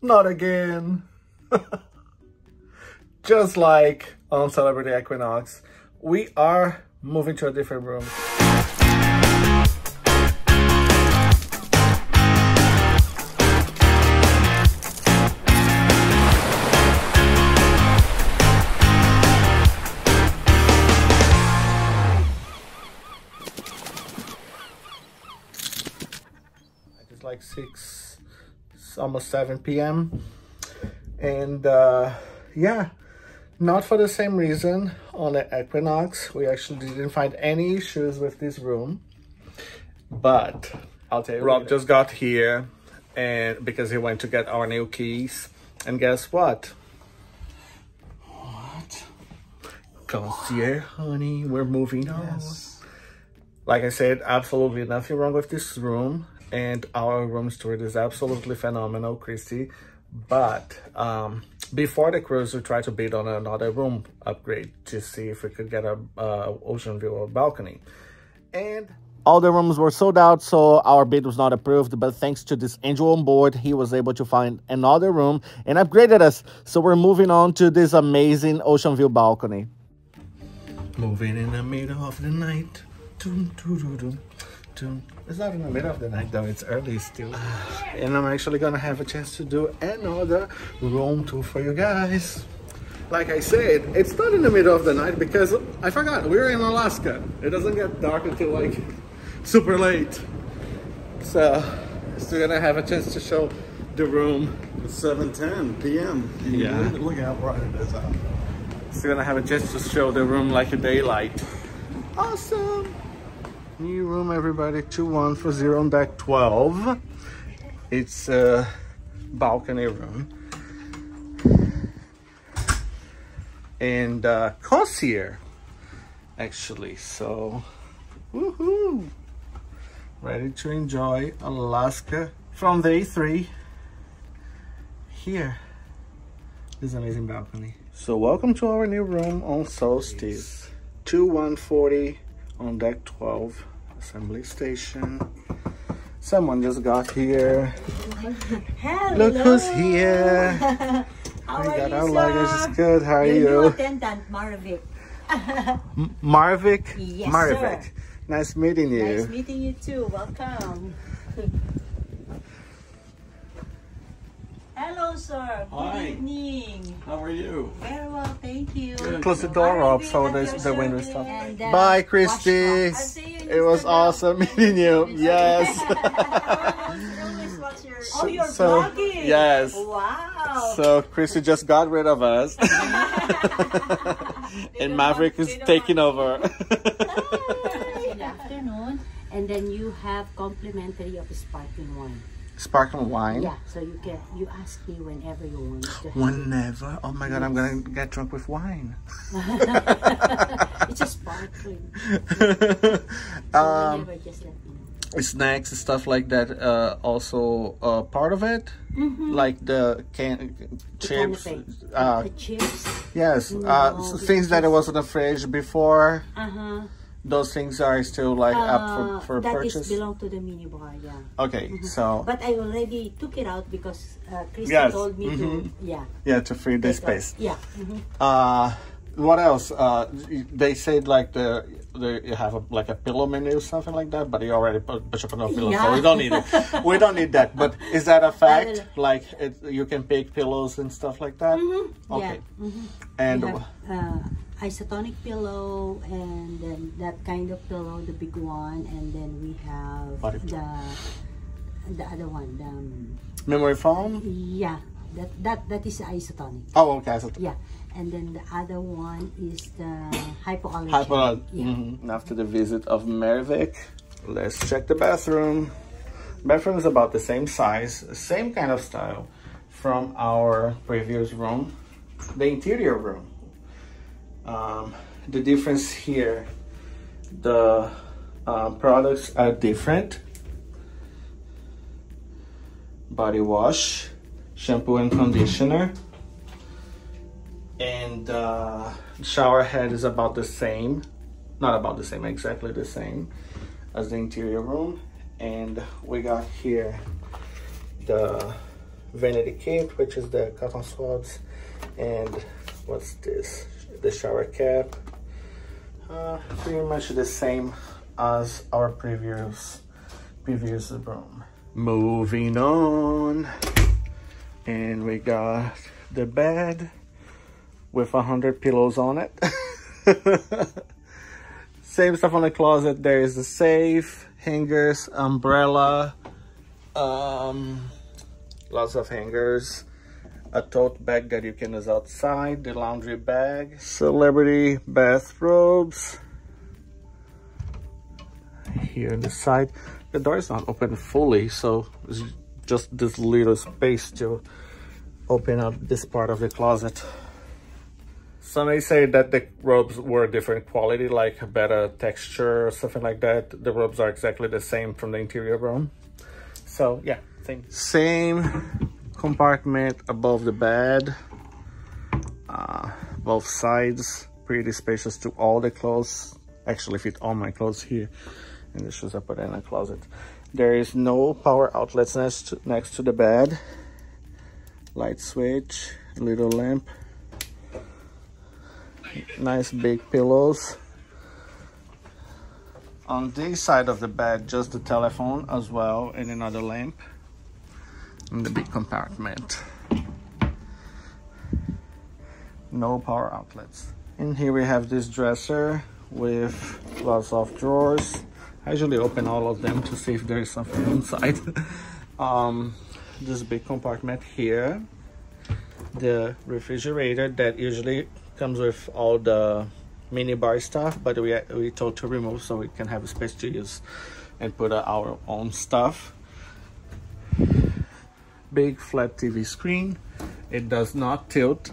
Not again. Just like on Celebrity Equinox, we are moving to a different room. It's like 6, almost 7 p.m. and yeah, not for the same reason on the Equinox. We actually didn't find any issues with this room, but I'll tell you, Rob just got here and because he went to get our new keys, and guess what? What? Concierge, honey, we're moving on. Yes. Like I said, absolutely nothing wrong with this room, and our room steward is absolutely phenomenal, Christy. But before the cruise, we tried to bid on another room upgrade to see if we could get a ocean view or balcony, and all the rooms were sold out, so our bid was not approved. But thanks to this angel on board, he was able to find another room and upgraded us. So we're moving on to this amazing ocean view balcony. Moving in the middle of the night. It's not in the middle of the night though, it's early still. And I'm actually gonna have a chance to do another room tour for you guys. Like I said, it's not in the middle of the night because I forgot, we're in Alaska. It doesn't get dark until like super late. So, still gonna have a chance to show the room. It's 7:10 p.m. Yeah. Look how bright it is out. Still gonna have a chance to show the room like a daylight. Awesome! New room, everybody. 2140 on deck 12. It's a balcony room. And concierge, actually. So, woohoo! Ready to enjoy Alaska from day 3 here. This amazing balcony. So, welcome to our new room on Solstice. 2140 on deck 12, assembly station. Someone just got here. Hello. Look who's here. How We are got you, our sir? luggage. Good. How are Your new you? attendant, Marvic. Marvic? Yes, Marvic. sir. Nice meeting you. Nice meeting you too. Welcome. Hello, sir. Hi. Good evening. How are you? Very well, thank you. Good. Close the door up so the window is stopped. Bye, Christy. It was awesome meeting you. Yes. Oh, you're So, vlogging? yes. Wow. So Christy just got rid of us. And Maverick is taking over. In the afternoon, and then you have complimentary of sparkling wine. Sparkling wine? Yeah, so you ask me whenever you want to have Whenever? Oh my god, I'm gonna get drunk with wine. It's a sparkling. So whenever, just let me know. Snacks and stuff like that, also part of it? Like the chips? The chips? Yes, No, things that it was in the fridge before. Uh-huh. Those things are still like up for that purchase? That is belong to the mini bar, yeah. Okay, so... But I already took it out because Christy Yes. told me to, Yeah, to free the take space. out. Yeah. What else? They said like you have like a pillow menu or something like that, but you already put up no pillow, so we don't need it. We don't need that. But is that a fact? Like you can pick pillows and stuff like that? Okay. Yeah. And we have, isotonic pillow, and then that kind of pillow, the big one, and then we have the other one, the memory foam? yeah, that is isotonic. Oh, okay. Isotonic. Yeah, and then the other one is the hypoallergenic. Yeah. After the visit of Mervic, let's check the bathroom. Bathroom is about the same size, same kind of style from our previous room, the interior room. The difference here, the products are different. Body wash, shampoo and conditioner, and shower head is about the same, not about the same, exactly the same as the interior room. And we got here the vanity kit, which is the cotton swabs, and what's this? The shower cap. Pretty much the same as our previous room. Moving on, and we got the bed with 100 pillows on it. Same stuff on the closet. There is the safe, hangers, umbrella, lots of hangers, a tote bag that you can use outside, the laundry bag, celebrity bathrobes. Here on the side, the door is not open fully, so it's just this little space to open up this part of the closet. Some may say that the robes were different quality, like better texture or something like that. The robes are exactly the same from the interior room. So yeah, same compartment above the bed, both sides, pretty spacious to all the clothes. Actually fit all my clothes here, and the shoes I put in a closet. There is no power outlets next to the bed. Light switch, little lamp, nice big pillows. On this side of the bed, just the telephone as well, and another lamp in the big compartment. No power outlets. In here we have this dresser with lots of drawers. I usually open all of them to see if there is something inside. This big compartment here, the refrigerator that usually comes with all the mini bar stuff, but we told to remove so we can have a space to use and put our own stuff. Big flat TV screen. It does not tilt,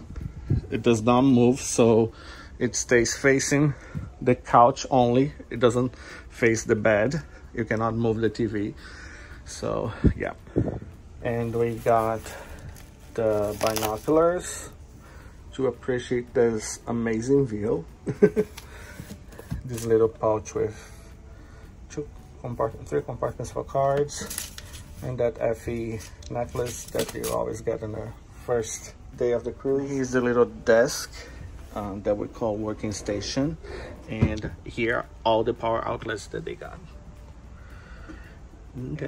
it does not move, so it stays facing the couch only. It doesn't face the bed. You cannot move the TV. So yeah. And we got the binoculars to appreciate this amazing view. This little pouch with three compartments for cards, and that FE necklace that you always get on the first day of the cruise. Here's the little desk that we call working station, and here are all the power outlets that they got.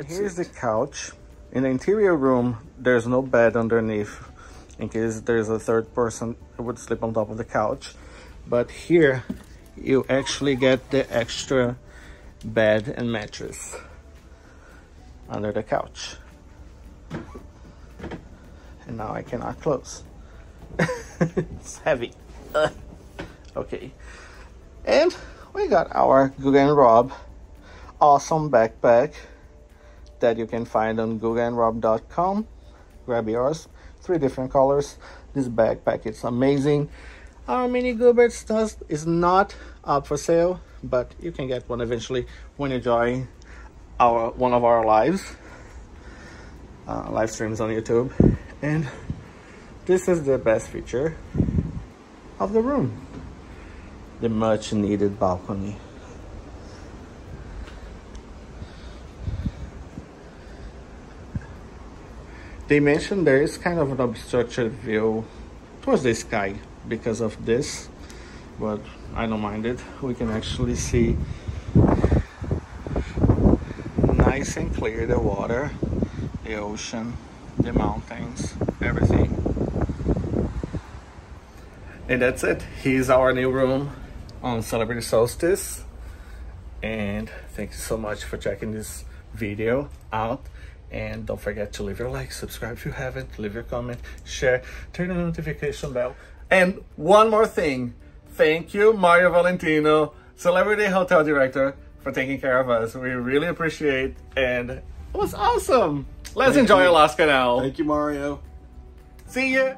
Here's the couch. In the interior room, there's no bed underneath in case there's a third person who would sleep on top of the couch. But here, you actually get the extra bed and mattress under the couch. And now I cannot close. It's heavy. Okay. And we got our Guga and Rob awesome backpack that you can find on gugaandrob.com. Grab yours. 3 different colors. This backpack is amazing. Our mini Goober stuff is not up for sale, but you can get one eventually when you join one of our live streams on YouTube. And this is the best feature of the room, the much needed balcony. They mentioned there is kind of an obstructed view towards the sky because of this, but I don't mind it. We can actually see nice and clear the water, the ocean, the mountains, everything. And that's it. Here's our new room on Celebrity Solstice. And thank you so much for checking this video out. And don't forget to leave your like, subscribe if you haven't, leave your comment, share, turn on the notification bell. And one more thing, thank you Mario Valentino, Celebrity Hotel Director, for taking care of us. We really appreciate, and it was awesome. Let's enjoy Alaska now. Thank you, Mario. See ya.